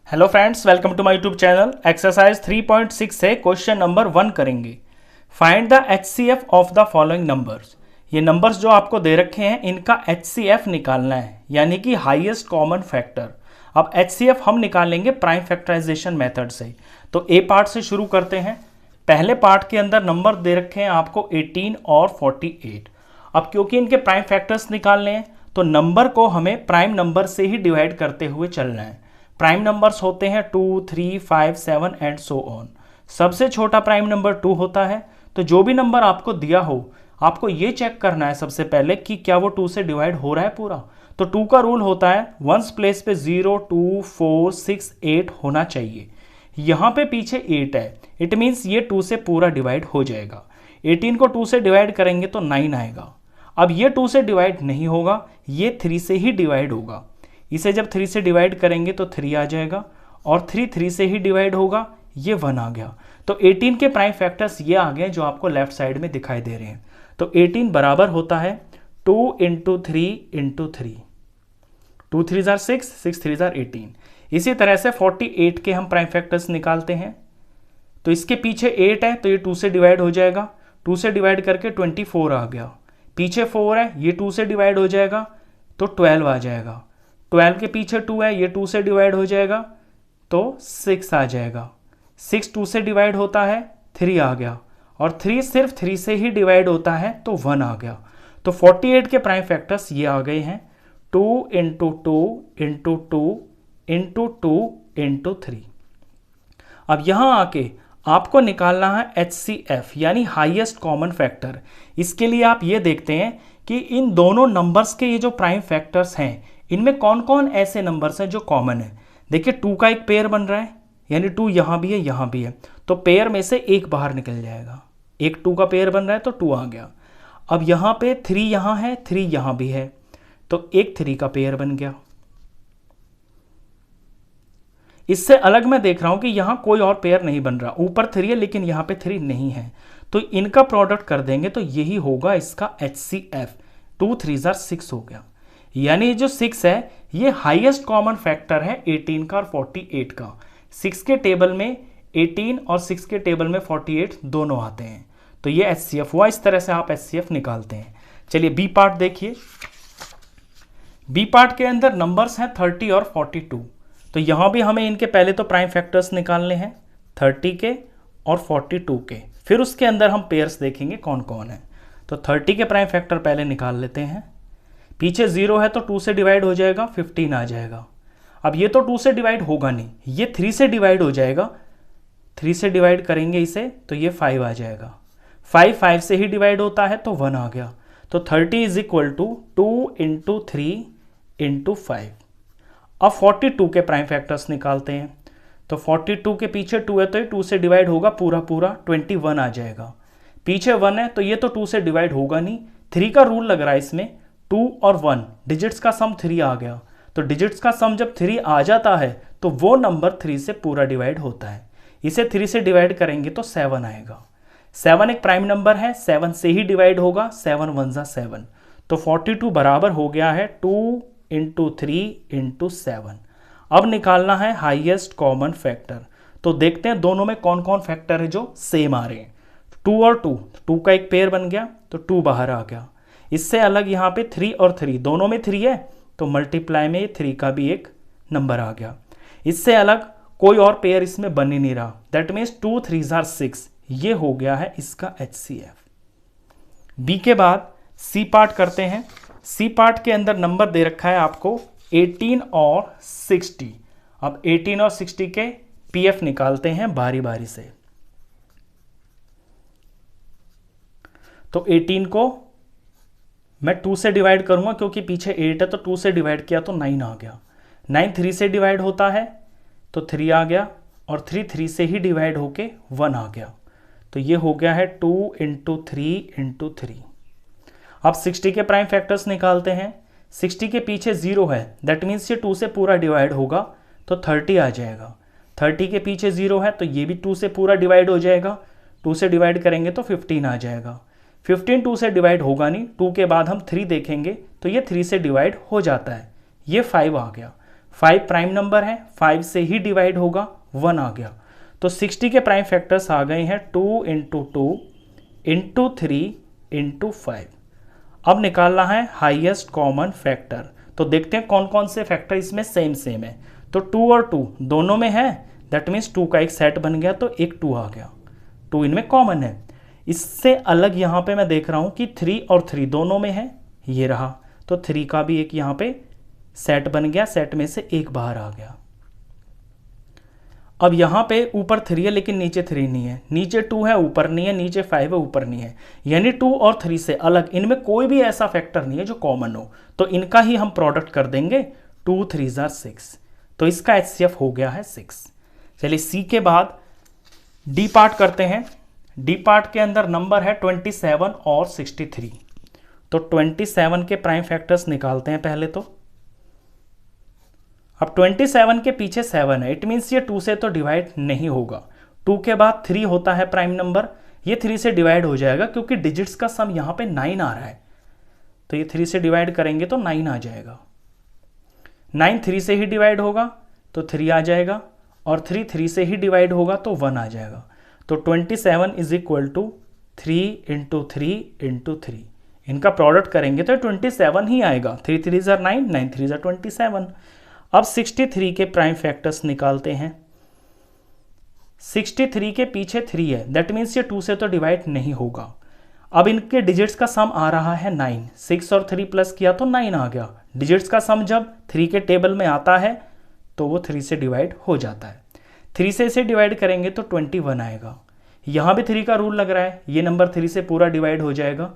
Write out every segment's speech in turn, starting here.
Hello friends, welcome to my YouTube channel. Exercise 3.6 से question number 1 करेंगे। Find the HCF of the following numbers. ये numbers जो आपको दे रखे हैं इनका एचसीएफ निकालना है, यानी कि हाईएस्ट कॉमन फैक्टर। अब एचसीएफ हम निकालेंगे प्राइम फैक्टराइजेशन मेथड से। तो ए पार्ट से शुरू करते हैं। पहले पार्ट के अंदर नंबर दे रखे हैं आपको 18 और 48। अब क्योंकि इनके प्राइम फैक्टर्स निकालने हैं तो नंबर को हमें प्राइम नंबर से ही डिवाइड करते हुए चलना है। प्राइम नंबर्स होते हैं 2, 3, 5, 7 एंड सो ऑन। सबसे छोटा प्राइम नंबर 2 होता है। तो जो भी नंबर आपको दिया हो आपको ये चेक करना है सबसे पहले कि क्या वो 2 से डिवाइड हो रहा है पूरा। तो 2 का रूल होता है वंस प्लेस पे 0, 2, 4, 6, 8 होना चाहिए। यहाँ पे पीछे 8 है, इट मीन्स ये 2 से पूरा डिवाइड हो जाएगा। 18 को 2 से डिवाइड करेंगे तो 9 आएगा। अब ये 2 से डिवाइड नहीं होगा, ये 3 से ही डिवाइड होगा। इसे जब 3 से डिवाइड करेंगे तो 3 आ जाएगा और 3 से ही डिवाइड होगा, ये 1 आ गया। तो 18 के प्राइम फैक्टर्स ये आ गए जो आपको लेफ्ट साइड में दिखाई दे रहे हैं। तो 18 बराबर होता है 2 × 3 × 3। 2 3 जार 6, 6 3 जार 18। इसी तरह से 48 के हम प्राइम फैक्टर्स निकालते हैं। तो इसके पीछे 8 है तो ये 2 से डिवाइड हो जाएगा। 2 से डिवाइड करके 24 आ गया। पीछे 4 है, ये 2 से डिवाइड हो जाएगा तो 12 आ जाएगा। 12 के पीछे 2 है, ये 2 से डिवाइड हो जाएगा तो 6 आ जाएगा। 6 2 से डिवाइड होता है, 3 आ गया। और 3 सिर्फ 3 से ही डिवाइड होता है तो 1 आ गया। तो 48 के प्राइम फैक्टर्स ये आ गए हैं 2 × 2 × 2 × 2 × 3। अब यहां आके आपको निकालना है एचसीएफ यानी हाईएस्ट कॉमन फैक्टर। इसके लिए आप ये देखते हैं कि इन दोनों नंबर्स के ये जो प्राइम फैक्टर्स हैं इनमें कौन कौन ऐसे नंबर्स हैं जो कॉमन है। देखिए 2 का एक पेयर बन रहा है, यानी 2 यहां भी है यहां भी है, तो पेयर में से एक बाहर निकल जाएगा। एक 2 का पेयर बन रहा है तो 2 आ गया। अब यहां पे 3 यहां है, 3 यहां भी है, तो एक 3 का पेयर बन गया। इससे अलग मैं देख रहा हूं कि यहां कोई और पेयर नहीं बन रहा। ऊपर 3 है लेकिन यहां पे 3 नहीं है, तो इनका प्रोडक्ट कर देंगे तो यही होगा इसका एचसीएफ। 2 3 जार 6 हो गया, यानी जो 6 है ये हाईएस्ट कॉमन फैक्टर है 18 का और 48 का। 6 के टेबल में 18 और 6 के टेबल में 48 दोनों आते हैं, तो ये एचसीएफ हुआ। इस तरह से आप एचसीएफ निकालते हैं। चलिए बी पार्ट देखिए। बी पार्ट के अंदर नंबर्स हैं 30 और 42। तो यहां भी हमें इनके पहले तो प्राइम फैक्टर्स निकालने हैं 30 के और 42 के, फिर उसके अंदर हम पेयर्स देखेंगे कौन कौन है। तो 30 के प्राइम फैक्टर पहले निकाल लेते हैं। पीछे 0 है तो 2 से डिवाइड हो जाएगा, 15 आ जाएगा। अब ये तो 2 से डिवाइड होगा नहीं, ये 3 से डिवाइड हो जाएगा। 3 से डिवाइड करेंगे इसे तो ये 5 आ जाएगा। 5 से ही डिवाइड होता है तो 1 आ गया। तो 30 = 2 × 3 × 5। अब 42 के प्राइम फैक्टर्स निकालते हैं। तो 42 के पीछे 2 है तो ये 2 से डिवाइड होगा पूरा पूरा, 21 आ जाएगा। पीछे 1 है तो ये तो 2 से डिवाइड होगा नहीं। 3 का रूल लग रहा है इसमें, 2 और 1 डिजिट्स का सम 3 आ गया। तो डिजिट्स का सम जब 3 आ जाता है तो वो नंबर 3 से पूरा डिवाइड होता है। इसे 3 से डिवाइड करेंगे तो 7 आएगा। 7 एक प्राइम नंबर है, 7 से ही डिवाइड होगा, 7 1 ज़ा 7। तो 42 बराबर हो गया है 2 × 3 × 7। अब निकालना है हाईएस्ट कॉमन फैक्टर। तो देखते हैं दोनों में कौन कौन फैक्टर है जो सेम आ रहे हैं। 2 और 2 का एक पेयर बन गया तो 2 बाहर आ गया। इससे अलग यहाँ पे 3 और 3 दोनों में 3 है तो मल्टीप्लाई में 3 का भी एक नंबर आ गया। इससे अलग कोई और पेयर इसमें बन ही नहीं रहा, दैट मीन्स 2 3 जार 6। ये हो गया है इसका एचसीएफ। बी के बाद सी पार्ट करते हैं। सी पार्ट के अंदर नंबर दे रखा है आपको 18 और 60। अब 18 और 60 के पीएफ निकालते हैं बारी बारी से। तो 18 को मैं 2 से डिवाइड करूंगा क्योंकि पीछे 8 है तो 2 से डिवाइड किया तो 9 आ गया। 9 3 से डिवाइड होता है तो 3 आ गया और 3 से ही डिवाइड होके 1 आ गया। तो ये हो गया है 2 × 3 × 3। अब 60 के प्राइम फैक्टर्स निकालते हैं। 60 के पीछे 0 है, दैट मीन्स ये 2 से पूरा डिवाइड होगा तो 30 आ जाएगा। 30 के पीछे 0 है तो ये भी 2 से पूरा डिवाइड हो जाएगा। 2 से डिवाइड करेंगे तो 15 आ जाएगा। 15 2 से डिवाइड होगा नहीं, 2 के बाद हम 3 देखेंगे तो ये 3 से डिवाइड हो जाता है, ये 5 आ गया। 5 प्राइम नंबर है, 5 से ही डिवाइड होगा, 1 आ गया। तो 60 के प्राइम फैक्टर्स आ गए हैं 2 इंटू 2 इंटू 3 इंटू 5। अब निकालना है हाईएस्ट कॉमन फैक्टर। तो देखते हैं कौन कौन से फैक्टर इसमें सेम सेम है। तो 2 और 2 दोनों में है, दैट मीन्स 2 का एक सेट बन गया, तो एक 2 आ गया, 2 इनमें कॉमन है। इससे अलग यहाँ पे मैं देख रहा हूँ कि 3 और 3 दोनों में है, ये रहा, तो 3 का भी एक यहाँ पे सेट बन गया, सेट में से एक बाहर आ गया। अब यहाँ पे ऊपर 3 है लेकिन नीचे 3 नहीं है, नीचे 2 है ऊपर नहीं है, नीचे 5 है ऊपर नहीं है, यानी 2 और 3 से अलग इनमें कोई भी ऐसा फैक्टर नहीं है जो कॉमन हो, तो इनका ही हम प्रोडक्ट कर देंगे। 2 3 आर 6, तो इसका HCF हो गया है 6। चलिए सी के बाद डी पार्ट करते हैं। डी पार्ट के अंदर नंबर है 27 और 63। तो 27 के प्राइम फैक्टर्स निकालते हैं पहले। तो अब 27 के पीछे 7 है, इट मीन्स ये 2 से तो डिवाइड नहीं होगा। 2 के बाद 3 होता है प्राइम नंबर, ये 3 से डिवाइड हो जाएगा क्योंकि डिजिट्स का सम यहाँ पे 9 आ रहा है, तो ये 3 से डिवाइड करेंगे तो 9 आ जाएगा। 9 3 से ही डिवाइड होगा तो 3 आ जाएगा, और 3 3 से ही डिवाइड होगा तो 1 आ जाएगा। तो 27 is equal to 3 into 3 into 3, इनका प्रोडक्ट करेंगे तो 27 ही आएगा। 3 3 आर 9, 9 3 आर 27। अब 63 के प्राइम फैक्टर्स निकालते हैं। 63 के पीछे 3 है, दैट मीन्स ये 2 से तो डिवाइड नहीं होगा। अब इनके डिजिट्स का सम आ रहा है 9, 6 और 3 प्लस किया तो 9 आ गया। डिजिट्स का सम जब 3 के टेबल में आता है तो वो 3 से डिवाइड हो जाता है। 3 से इसे डिवाइड करेंगे तो 21 आएगा। यहाँ भी 3 का रूल लग रहा है, ये नंबर 3 से पूरा डिवाइड हो जाएगा,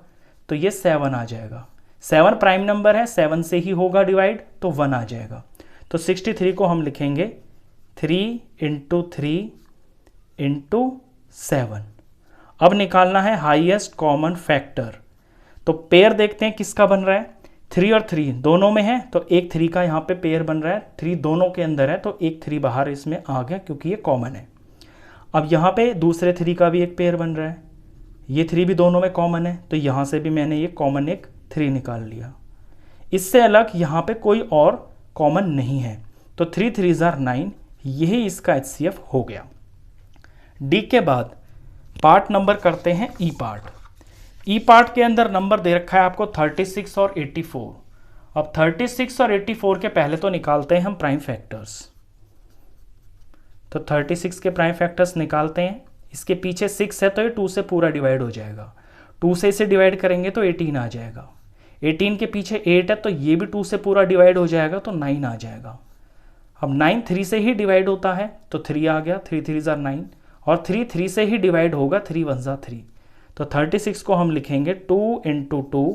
तो ये 7 आ जाएगा। 7 प्राइम नंबर है, 7 से ही होगा डिवाइड, तो 1 आ जाएगा। तो 63 को हम लिखेंगे 3 इंटू 3 इंटू 7। अब निकालना है हाईएस्ट कॉमन फैक्टर। तो पेयर देखते हैं किसका बन रहा है। 3 और 3 दोनों में है, तो एक 3 का यहाँ पे पेयर बन रहा है। 3 दोनों के अंदर है, तो एक 3 बाहर इसमें आ गया क्योंकि ये कॉमन है। अब यहाँ पे दूसरे 3 का भी एक पेयर बन रहा है, ये 3 भी दोनों में कॉमन है, तो यहाँ से भी मैंने ये कॉमन एक 3 निकाल लिया। इससे अलग यहाँ पे कोई और कॉमन नहीं है, तो 3 3 आर 9, यही इसका HCF हो गया। डी के बाद पार्ट नंबर करते हैं ई पार्ट। ई पार्ट के अंदर नंबर दे रखा है आपको 36 और 84। अब 36 और 84 के पहले तो निकालते हैं हम प्राइम फैक्टर्स। तो 36 के प्राइम फैक्टर्स निकालते हैं। इसके पीछे 6 है तो ये 2 से पूरा डिवाइड हो जाएगा, 2 से इसे डिवाइड करेंगे तो 18 आ जाएगा। 18 के पीछे 8 है तो ये भी 2 से पूरा डिवाइड हो जाएगा, तो 9 आ जाएगा। अब 9 3 से ही डिवाइड होता है, तो 3 आ गया, 3 3 आर 9, और 3 3 से ही डिवाइड होगा, 3 1 आर 3। तो 36 को हम लिखेंगे 2 इंटू 2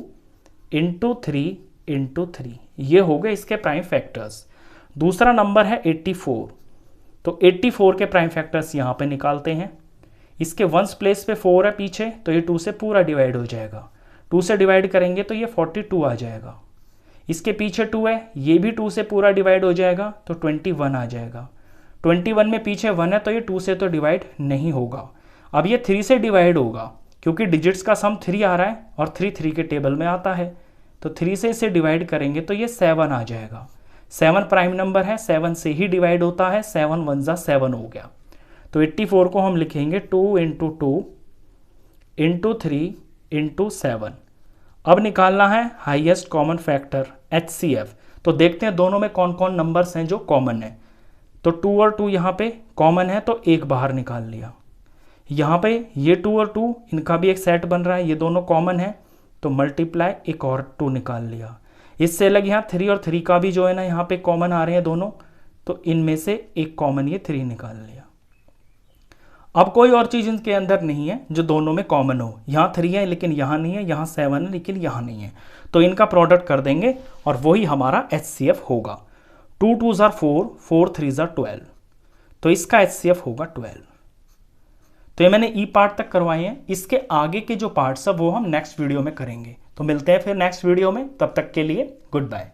इंटू 3 इंटू 3, ये हो गए इसके प्राइम फैक्टर्स। दूसरा नंबर है 84। तो 84 के प्राइम फैक्टर्स यहाँ पे निकालते हैं। इसके वंस प्लेस पे 4 है पीछे, तो ये 2 से पूरा डिवाइड हो जाएगा, 2 से डिवाइड करेंगे तो ये 42 आ जाएगा। इसके पीछे 2 है, ये भी 2 से पूरा डिवाइड हो जाएगा, तो 21 आ जाएगा। 21 में पीछे 1 है तो ये 2 से तो डिवाइड नहीं होगा। अब ये 3 से डिवाइड होगा क्योंकि डिजिट्स का सम 3 आ रहा है और 3 3 के टेबल में आता है, तो 3 से इसे डिवाइड करेंगे तो ये 7 आ जाएगा। 7 प्राइम नंबर है, 7 से ही डिवाइड होता है, 7 1 जा 7 हो गया। तो 84 को हम लिखेंगे 2 इंटू 2 इंटू 3 इंटू 7। अब निकालना है हाईएस्ट कॉमन फैक्टर HCF। तो देखते हैं दोनों में कौन कौन नंबर्स हैं जो कॉमन है। तो 2 और 2 यहाँ पे कॉमन है, तो एक बाहर निकाल लिया। यहाँ पे ये 2 और 2 इनका भी एक सेट बन रहा है, ये दोनों कॉमन है, तो मल्टीप्लाई एक और 2 निकाल लिया। इससे अलग यहाँ 3 और 3 का भी जो है ना यहाँ पे कॉमन आ रहे हैं दोनों, तो इनमें से एक कॉमन ये 3 निकाल लिया। अब कोई और चीज़ इनके अंदर नहीं है जो दोनों में कॉमन हो। यहाँ 3 है लेकिन यहाँ नहीं है, यहाँ 7 है लेकिन यहाँ नहीं है, तो इनका प्रोडक्ट कर देंगे और वही हमारा HCF होगा। 2 2 आर 4, 4 3 आर 12, तो इसका HCF होगा 12। तो ये मैंने ई पार्ट तक करवाए हैं। इसके आगे के जो पार्ट्स है वो हम नेक्स्ट वीडियो में करेंगे। तो मिलते हैं फिर नेक्स्ट वीडियो में, तब तक के लिए गुड बाय।